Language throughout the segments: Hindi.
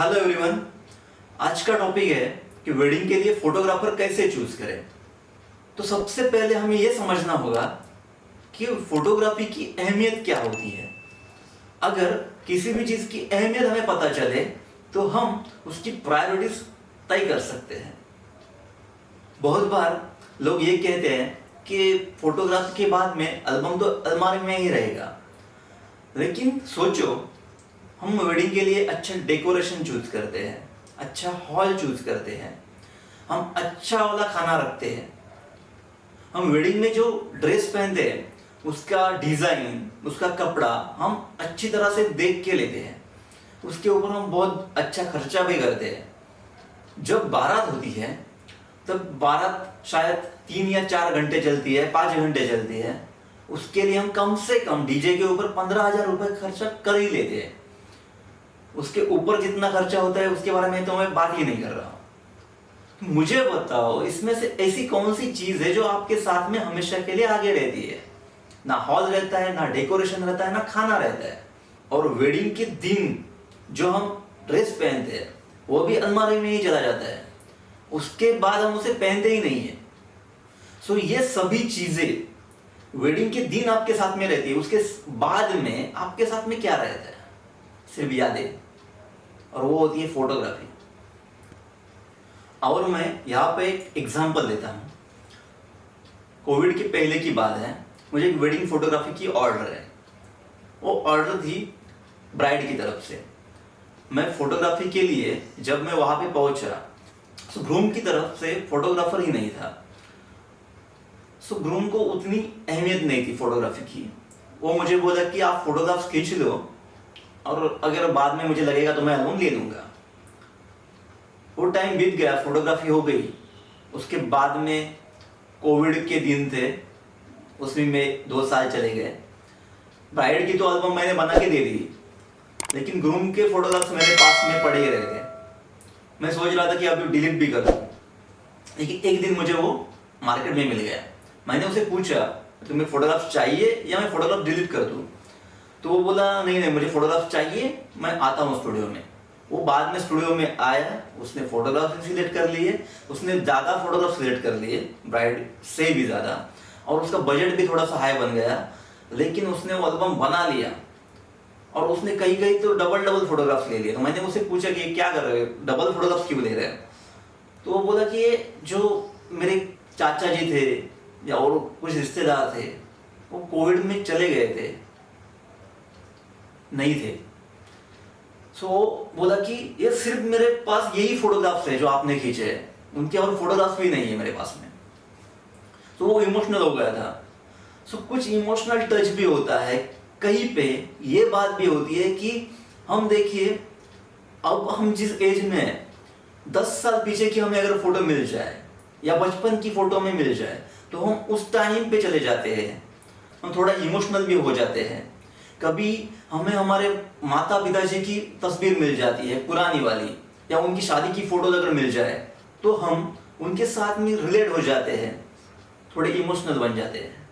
Hello everyone. आज का टॉपिक है कि वेडिंग के लिए फोटोग्राफर कैसे चूज करें। तो सबसे पहले हमें यह समझना होगा कि फोटोग्राफी की अहमियत क्या होती है। अगर किसी भी चीज की अहमियत हमें पता चले तो हम उसकी प्रायोरिटीज तय कर सकते हैं। बहुत बार लोग ये कहते हैं कि फोटोग्राफी के बाद में एल्बम तो अलमारी में ही रहेगा, लेकिन सोचो, हम वेडिंग के लिए अच्छा डेकोरेशन चूज करते हैं, अच्छा हॉल चूज करते हैं, हम अच्छा वाला खाना रखते हैं, हम वेडिंग में जो ड्रेस पहनते हैं उसका डिजाइन, उसका कपड़ा हम अच्छी तरह से देख के लेते हैं, उसके ऊपर हम बहुत अच्छा खर्चा भी करते हैं। जब बारात होती है तब बारात शायद 3 या 4 घंटे चलती है, 5 घंटे चलती है। उसके लिए हम कम से कम डीजे के ऊपर 15,000 रुपए खर्चा कर ही लेते हैं। उसके ऊपर जितना खर्चा होता है उसके बारे में तो मैं बात ही नहीं कर रहा हूं। मुझे बताओ, इसमें से ऐसी कौन सी चीज है जो आपके साथ में हमेशा के लिए आगे रहती है? ना हॉल रहता है, ना डेकोरेशन रहता है, ना खाना रहता है। और वेडिंग के दिन जो हम ड्रेस पहनते हैं वो भी अलमारी में ही चला जाता है, उसके बाद हम उसे पहनते ही नहीं है। सो ये सभी चीजें वेडिंग के दिन आपके साथ में रहती है, उसके बाद में आपके साथ में क्या रहता है? सिर्फ यादें, और वो होती है फोटोग्राफी। और मैं यहाँ पे एक एग्जांपल देता हूँ। कोविड के पहले की बात है, मुझे एक वेडिंग फोटोग्राफी की ऑर्डर है। वो ऑर्डर थी ब्राइड की तरफ से। मैं फोटोग्राफी के लिए जब मैं वहां पे पहुंचा तो ग्रूम की तरफ से फोटोग्राफर ही नहीं था। सो ग्रूम को उतनी अहमियत नहीं थी फोटोग्राफी की। वो मुझे बोला कि आप फोटोग्राफ्स खींच लो और अगर बाद में मुझे लगेगा तो मैं एल्बम ले लूंगा। वो टाइम बीत गया, फोटोग्राफी हो गई। उसके बाद में कोविड के दिन थे, उसमें में 2 साल चले गए। ब्राइड की तो एल्बम मैंने बना के दे दी, लेकिन ग्रूम के फोटोग्राफ्स मेरे पास में पड़े ही रह गए। मैं सोच रहा था कि अभी डिलीट भी कर दूं, लेकिन एक दिन मुझे वो मार्केट में मिल गया। मैंने उसे पूछा, तुम्हें फोटोग्राफ चाहिए या मैं फोटोग्राफ डिलीट कर दूं? तो वो बोला नहीं नहीं, मुझे फोटोग्राफ चाहिए, मैं आता हूँ स्टूडियो में। वो बाद में स्टूडियो में आया, उसने फोटोग्राफ सिलेक्ट कर लिए, उसने ज़्यादा फोटोग्राफ सिलेक्ट कर लिए, ब्राइड से भी ज़्यादा, और उसका बजट भी थोड़ा सा हाई बन गया। लेकिन उसने वो एल्बम बना लिया और उसने कहीं कहीं तो डबल फोटोग्राफ्स ले लिए। तो मैंने उससे पूछा कि क्या कर रहे हो, डबल फोटोग्राफ्स क्यों ले रहे हैं? तो वो बोला कि ये जो मेरे चाचा जी थे या और कुछ रिश्तेदार थे वो कोविड में चले गए थे, नहीं थे। सो बोला कि ये सिर्फ मेरे पास यही फोटोग्राफ्स है जो आपने खींचे हैं, उनके और फोटोग्राफ्स भी नहीं है मेरे पास में। तो वो इमोशनल हो गया था। सो कुछ इमोशनल टच भी होता है। कहीं पे ये बात भी होती है कि हम देखिए, अब हम जिस एज में हैं, 10 साल पीछे की हमें अगर फोटो मिल जाए या बचपन की फोटो में मिल जाए तो हम उस टाइम पे चले जाते हैं, हम थोड़ा इमोशनल भी हो जाते हैं। कभी हमें हमारे माता पिताजी की तस्वीर मिल जाती है पुरानी वाली, या उनकी शादी की फोटो अगर मिल जाए तो हम उनके साथ में रिलेट हो जाते हैं, थोड़े इमोशनल बन जाते हैं।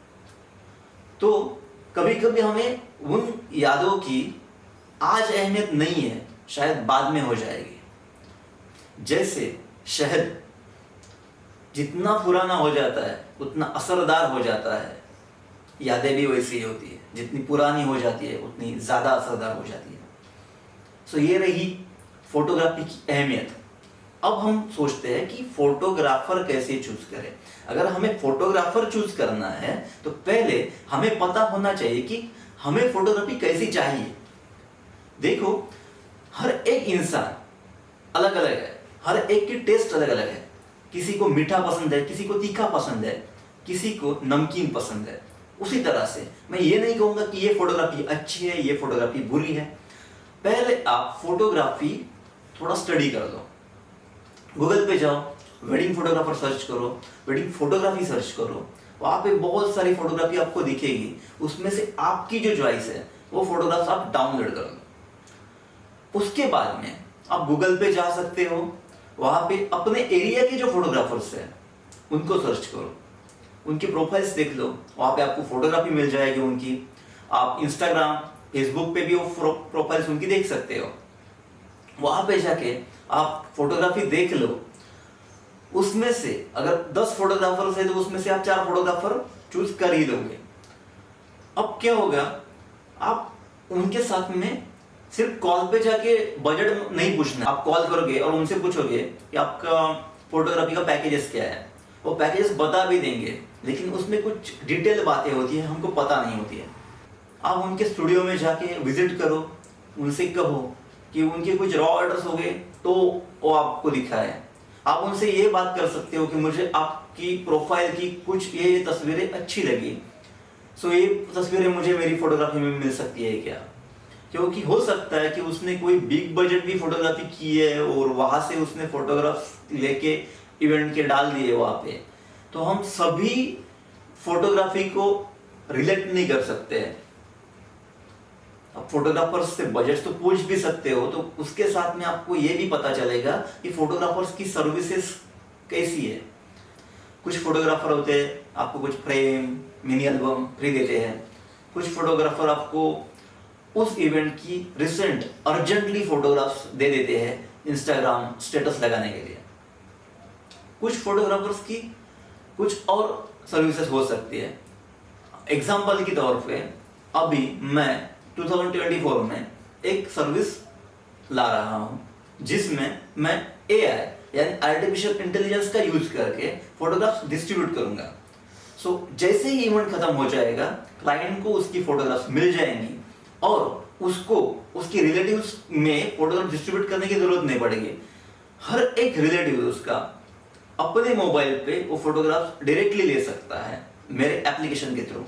तो कभी कभी हमें उन यादों की आज अहमियत नहीं है, शायद बाद में हो जाएगी। जैसे शहद जितना पुराना हो जाता है उतना असरदार हो जाता है, यादें भी वैसी ही होती है, जितनी पुरानी हो जाती है उतनी ज़्यादा असरदार हो जाती है। सो ये रही फोटोग्राफी की अहमियत। अब हम सोचते हैं कि फोटोग्राफर कैसे चूज करें। अगर हमें फोटोग्राफर चूज करना है तो पहले हमें पता होना चाहिए कि हमें फोटोग्राफी कैसी चाहिए। देखो, हर एक इंसान अलग अलग है, हर एक की टेस्ट अलग अलग है। किसी को मीठा पसंद है, किसी को तीखा पसंद है, किसी को नमकीन पसंद है। उसी तरह से मैं ये नहीं कहूंगा कि ये फोटोग्राफी अच्छी है, ये फोटोग्राफी बुरी है। पहले आप फोटोग्राफी थोड़ा स्टडी कर लो। गूगल पे जाओ, वेडिंग फोटोग्राफर सर्च करो, वेडिंग फोटोग्राफी सर्च करो, वहां पे बहुत सारी फोटोग्राफी आपको दिखेगी। उसमें से आपकी जो चॉइस है वो फोटोग्राफ्स आप डाउनलोड कर लो। उसके बाद में आप गूगल पे जा सकते हो, वहां पे अपने एरिया के जो फोटोग्राफर्स हैं उनको सर्च करो, उनकी प्रोफाइल्स देख लो, वहां पे आपको फोटोग्राफी मिल जाएगी उनकी। आप इंस्टाग्राम फेसबुक पे भी वो प्रोफाइल्स उनकी देख सकते हो। वहां पे जाके आप फोटोग्राफी देख लो, उसमें से अगर 10 फोटोग्राफर है तो उसमें से आप 4 फोटोग्राफर चूज कर ही लोगे। अब क्या होगा, आप उनके साथ में सिर्फ कॉल पे जाके बजट नहीं पूछना, आप कॉल करोगे और उनसे पूछोगे कि आपका फोटोग्राफी का पैकेजेस क्या है, वो पैकेजेस बता भी देंगे, लेकिन उसमें कुछ डिटेल बातें होती है हमको पता नहीं होती है। आप उनके स्टूडियो में जाके विजिट करो, उनसे कहो कि उनके कुछ रॉ ऑर्डर्स हो गए तो वो आपको दिखाए। आप उनसे ये बात कर सकते हो कि मुझे आपकी प्रोफाइल की कुछ ये तस्वीरें अच्छी लगी, सो ये तस्वीरें मुझे मेरी फोटोग्राफी में मिल सकती है क्या? क्योंकि हो सकता है कि उसने कोई बिग बजट भी फोटोग्राफी की है और वहां से उसने फोटोग्राफ लेके इवेंट के डाल दिए वहां पे, तो हम सभी फोटोग्राफी को रिलेट नहीं कर सकते हैं। अब फोटोग्राफर्स से बजट तो पूछ भी सकते हो, तो उसके साथ में आपको ये भी पता चलेगा कि फोटोग्राफर्स की सर्विसेज कैसी है। कुछ फोटोग्राफर होते हैं आपको कुछ फ्रेम, मिनी एल्बम फ्री देते हैं। कुछ फोटोग्राफर आपको उस इवेंट की रिसेंट अर्जेंटली फोटोग्राफ्स दे देते हैं इंस्टाग्राम स्टेटस लगाने के लिए। कुछ फोटोग्राफर्स की कुछ और सर्विसेज हो सकती है। एग्जाम्पल के तौर पे अभी मैं 2024 में एक सर्विस ला रहा हूं जिसमें मैं AI यानी आर्टिफिशियल इंटेलिजेंस का यूज करके फोटोग्राफ्स डिस्ट्रीब्यूट करूंगा। सो जैसे ही इवेंट खत्म हो जाएगा, क्लाइंट को उसकी फोटोग्राफ्स मिल जाएंगी और उसको उसके रिलेटिव्स में फोटोग्राफ डिस्ट्रीब्यूट करने की जरूरत नहीं पड़ेगी। हर एक रिलेटिव उसका अपने मोबाइल पे वो फोटोग्राफ डायरेक्टली ले सकता है मेरे एप्लीकेशन के थ्रू।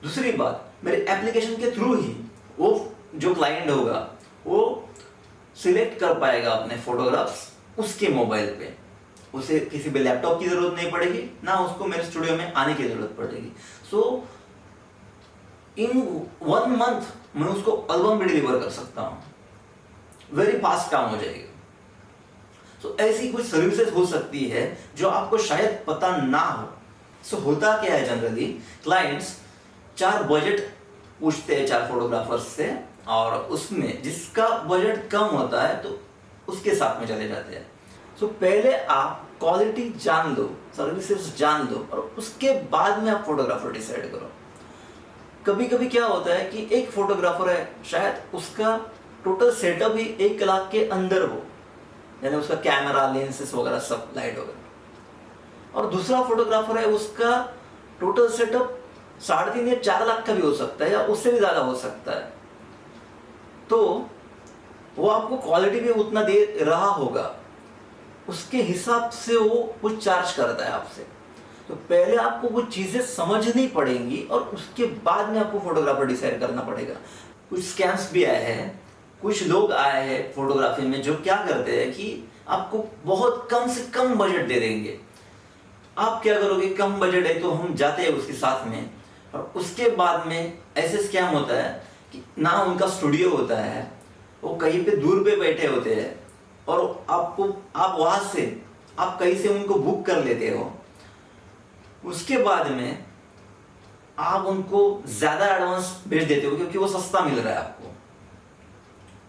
दूसरी बात, मेरे एप्लीकेशन के थ्रू ही वो जो क्लाइंट होगा वो सिलेक्ट कर पाएगा अपने फोटोग्राफ्स उसके मोबाइल पे। उसे किसी भी लैपटॉप की जरूरत नहीं पड़ेगी, ना उसको मेरे स्टूडियो में आने की जरूरत पड़ेगी। सो इन 1 मंथ मैं उसको एल्बम भी डिलीवर कर सकता हूं। वेरी फास्ट काम हो जाएगा। सो ऐसी कुछ सर्विसेज हो सकती है जो आपको शायद पता ना हो। सो होता क्या है, जनरली क्लाइंट्स 4 बजट पूछते हैं 4 फोटोग्राफर्स से, और उसमें जिसका बजट कम होता है तो उसके साथ में चले जाते हैं। सो पहले आप क्वालिटी जान लो, सर्विसेज जान लो, और उसके बाद में आप फोटोग्राफर डिसाइड करो। कभी कभी क्या होता है कि एक फोटोग्राफर है, शायद उसका टोटल सेटअप ही 1 लाख के अंदर हो, यानी उसका कैमरा, लेंसेस वगैरह सब, लाइट वगैरह, और दूसरा फोटोग्राफर है उसका टोटल सेटअप 3.5 या 4 लाख का भी हो सकता है या उससे भी ज्यादा हो सकता है। तो वो आपको क्वालिटी भी उतना दे रहा होगा, उसके हिसाब से वो कुछ चार्ज करता है आपसे। तो पहले आपको वो चीजें समझनी पड़ेंगी और उसके बाद में आपको फोटोग्राफर डिसाइड करना पड़ेगा। कुछ स्कैम्स भी आए हैं, कुछ लोग आए हैं फोटोग्राफी में जो क्या करते हैं कि आपको बहुत कम से कम बजट दे देंगे। आप क्या करोगे, कम बजट है तो हम जाते हैं उसके साथ में, और उसके बाद में ऐसे स्कैम होता है कि ना उनका स्टूडियो होता है, वो कहीं पे दूर पे बैठे होते हैं, और आप वहां से आप कहीं से उनको बुक कर लेते हो। उसके बाद में आप उनको ज्यादा एडवांस भेज देते हो क्योंकि वो सस्ता मिल रहा है आपको।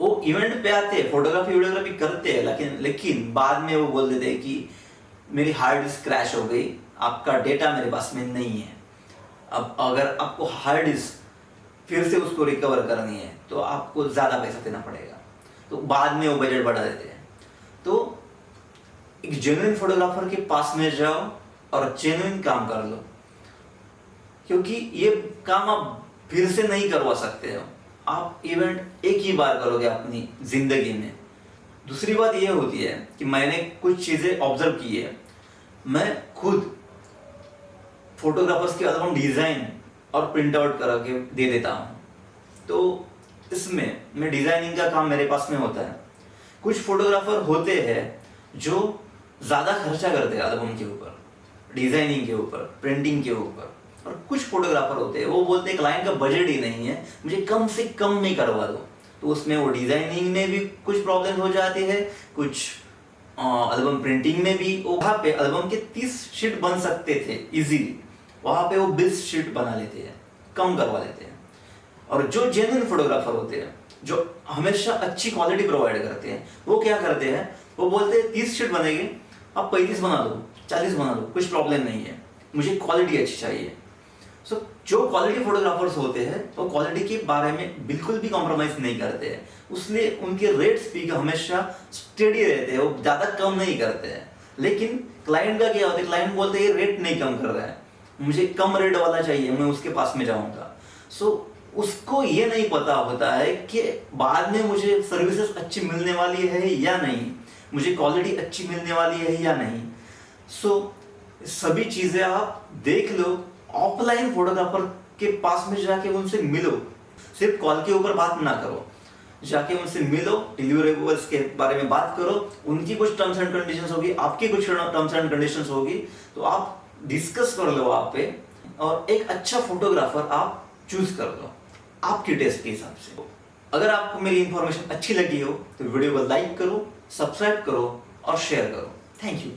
वो इवेंट पे आते हैं, फोटोग्राफी वीडियोग्राफी करते हैं, लेकिन बाद में वो बोल देते हैं कि मेरी हार्ड डिस्क क्रैश हो गई, आपका डेटा मेरे पास में नहीं है। अब अगर आपको हार्ड डिस्क फिर से उसको रिकवर करनी है तो आपको ज्यादा पैसा देना पड़ेगा, तो बाद में वो बजट बढ़ा देते हैं। तो एक जेन्युइन फोटोग्राफर के पास में जाओ और जेन्युइन काम कर लो, क्योंकि ये काम आप फिर से नहीं करवा सकते हो। आप इवेंट एक ही बार करोगे अपनी जिंदगी में। दूसरी बात ये होती है कि मैंने कुछ चीजें ऑब्जर्व की है। मैं खुद फोटोग्राफर्स के एल्बम डिजाइन और प्रिंट आउट करके दे देता हूँ, तो इसमें मैं डिजाइनिंग का काम मेरे पास में होता है। कुछ फोटोग्राफर होते हैं जो ज्यादा खर्चा करते हैं एल्बम के ऊपर, डिजाइनिंग के ऊपर, प्रिंटिंग के ऊपर, और कुछ फोटोग्राफर होते हैं वो बोलते हैं क्लाइंट का बजट ही नहीं है, मुझे कम से कम में करवा दो। तो उसमें वो डिजाइनिंग में भी कुछ प्रॉब्लम हो जाती है, कुछ एल्बम प्रिंटिंग में भी। वहाँ पे एल्बम के 30 शीट बन सकते थे इजीली, वहाँ पे वो 20 शीट बना लेते हैं, कम करवा लेते हैं। और जो जेन्युइन फोटोग्राफर होते हैं जो हमेशा अच्छी क्वालिटी प्रोवाइड करते हैं, वो क्या करते हैं, वो बोलते हैं 30 शीट बनेगी, आप 35 बना दो, 40 बना दो, कुछ प्रॉब्लम नहीं है, मुझे क्वालिटी अच्छी चाहिए। सो जो क्वालिटी फोटोग्राफर्स होते हैं वो क्वालिटी के बारे में बिल्कुल भी कॉम्प्रोमाइज नहीं करते हैं, इसलिए उनके रेट्स भी हमेशा स्टेडी रहते हैं, वो ज़्यादा कम नहीं करते हैं। लेकिन क्लाइंट का क्या होता है, क्लाइंट बोलते हैं रेट नहीं कम कर रहा है, मुझे कम रेट वाला चाहिए, मैं उसके पास में जाऊंगा। सो उसको ये नहीं पता होता है कि बाद में मुझे सर्विसेज अच्छी मिलने वाली है या नहीं, मुझे क्वालिटी अच्छी मिलने वाली है या नहीं। सो सभी चीज़ें आप देख लो, ऑफलाइन फोटोग्राफर के पास में जाके उनसे मिलो, सिर्फ कॉल के ऊपर बात ना करो, जाके उनसे मिलो, डिलीवरेबल्स के बारे में बात करो, उनकी कुछ टर्म्स एंड कंडीशंस होगी, आपकी कुछ टर्म्स एंड कंडीशंस होगी, तो आप डिस्कस कर लो वहाँ पे, और एक अच्छा फोटोग्राफर आप चूज कर लो आपकी टेस्ट के हिसाब से। अगर आपको मेरी इंफॉर्मेशन अच्छी लगी हो तो वीडियो को लाइक करो, सब्सक्राइब करो और शेयर करो। Thank you.